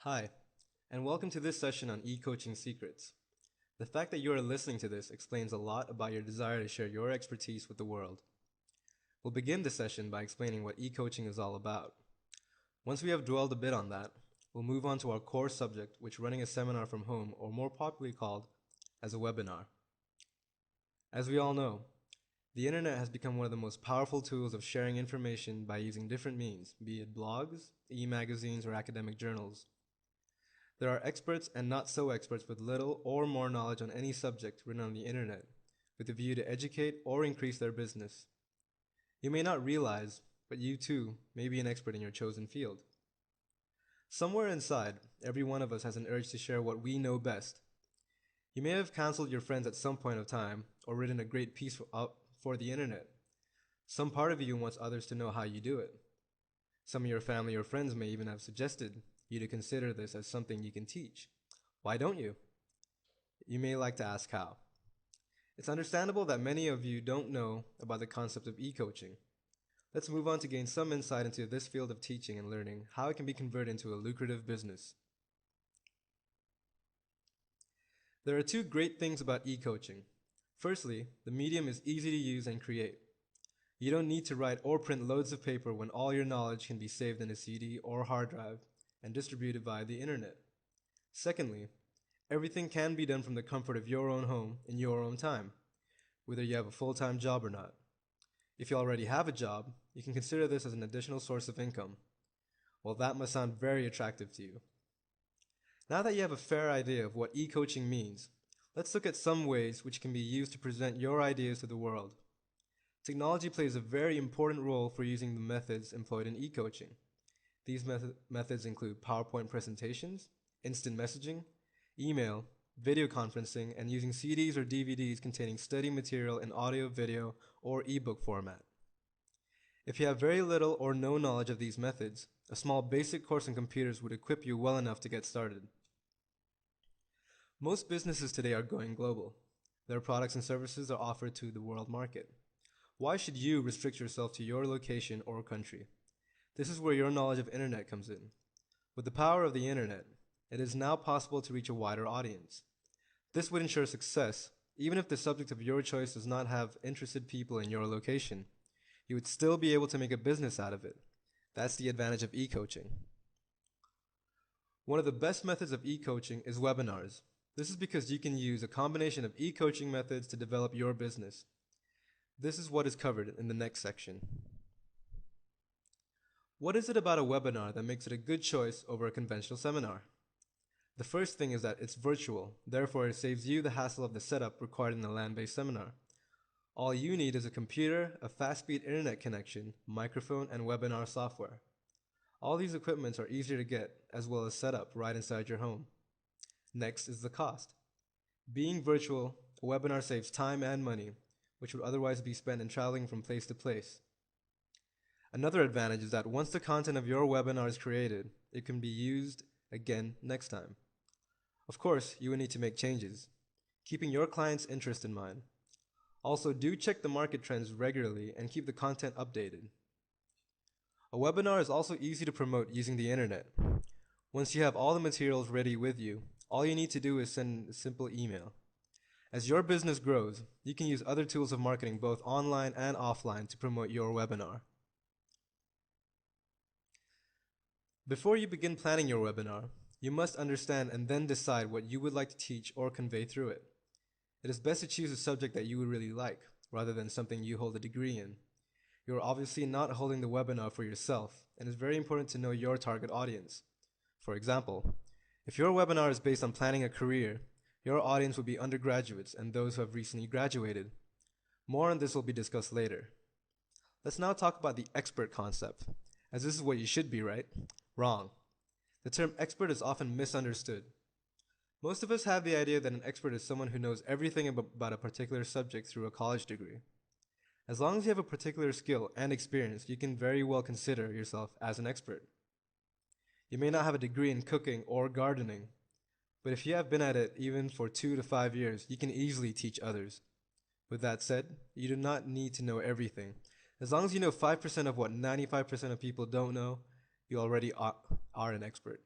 Hi, and welcome to this session on e-coaching secrets. The fact that you are listening to this explains a lot about your desire to share your expertise with the world. We'll begin the session by explaining what e-coaching is all about. Once we have dwelled a bit on that, we'll move on to our core subject, which running a seminar from home, or more popularly called as a webinar. As we all know, the internet has become one of the most powerful tools of sharing information by using different means, be it blogs, e-magazines, or academic journals. There are experts and not so experts with little or more knowledge on any subject written on the internet, with a view to educate or increase their business. You may not realize, but you too may be an expert in your chosen field. Somewhere inside, every one of us has an urge to share what we know best. You may have counseled your friends at some point of time, or written a great piece for the internet. Some part of you wants others to know how you do it. Some of your family or friends may even have suggested you to consider this as something you can teach. Why don't you? You may like to ask how. It's understandable that many of you don't know about the concept of e-coaching. Let's move on to gain some insight into this field of teaching and learning, how it can be converted into a lucrative business. There are two great things about e-coaching. Firstly, the medium is easy to use and create. You don't need to write or print loads of paper when all your knowledge can be saved in a CD or hard drive and distributed via the internet. Secondly, everything can be done from the comfort of your own home in your own time, whether you have a full-time job or not. If you already have a job, you can consider this as an additional source of income. Well, that must sound very attractive to you. Now that you have a fair idea of what e-coaching means, let's look at some ways which can be used to present your ideas to the world. Technology plays a very important role for using the methods employed in e-coaching. These methods include PowerPoint presentations, instant messaging, email, video conferencing, and using CDs or DVDs containing study material in audio, video, or ebook format. If you have very little or no knowledge of these methods, a small basic course on computers would equip you well enough to get started. Most businesses today are going global. Their products and services are offered to the world market. Why should you restrict yourself to your location or country? This is where your knowledge of internet comes in. With the power of the internet, it is now possible to reach a wider audience. This would ensure success, even if the subject of your choice does not have interested people in your location. You would still be able to make a business out of it. That's the advantage of e-coaching. One of the best methods of e-coaching is webinars. This is because you can use a combination of e-coaching methods to develop your business. This is what is covered in the next section. What is it about a webinar that makes it a good choice over a conventional seminar? The first thing is that it's virtual, therefore it saves you the hassle of the setup required in a land-based seminar. All you need is a computer, a fast-speed internet connection, microphone, and webinar software. All these equipments are easier to get, as well as set up right inside your home. Next is the cost. Being virtual, a webinar saves time and money, which would otherwise be spent in traveling from place to place. Another advantage is that once the content of your webinar is created, it can be used again next time. Of course, you will need to make changes, keeping your client's interest in mind. Also, do check the market trends regularly and keep the content updated. A webinar is also easy to promote using the internet. Once you have all the materials ready with you, all you need to do is send a simple email. As your business grows, you can use other tools of marketing both online and offline to promote your webinar. Before you begin planning your webinar, you must understand and then decide what you would like to teach or convey through it. It is best to choose a subject that you would really like, rather than something you hold a degree in. You are obviously not holding the webinar for yourself, and it's very important to know your target audience. For example, if your webinar is based on planning a career, your audience will be undergraduates and those who have recently graduated. More on this will be discussed later. Let's now talk about the expert concept, as this is what you should be, right? Wrong. The term expert is often misunderstood. Most of us have the idea that an expert is someone who knows everything about a particular subject through a college degree. As long as you have a particular skill and experience, you can very well consider yourself as an expert. You may not have a degree in cooking or gardening, but if you have been at it even for 2 to 5 years, you can easily teach others. With that said, you do not need to know everything. As long as you know 5% of what 95% of people don't know, you already are an expert.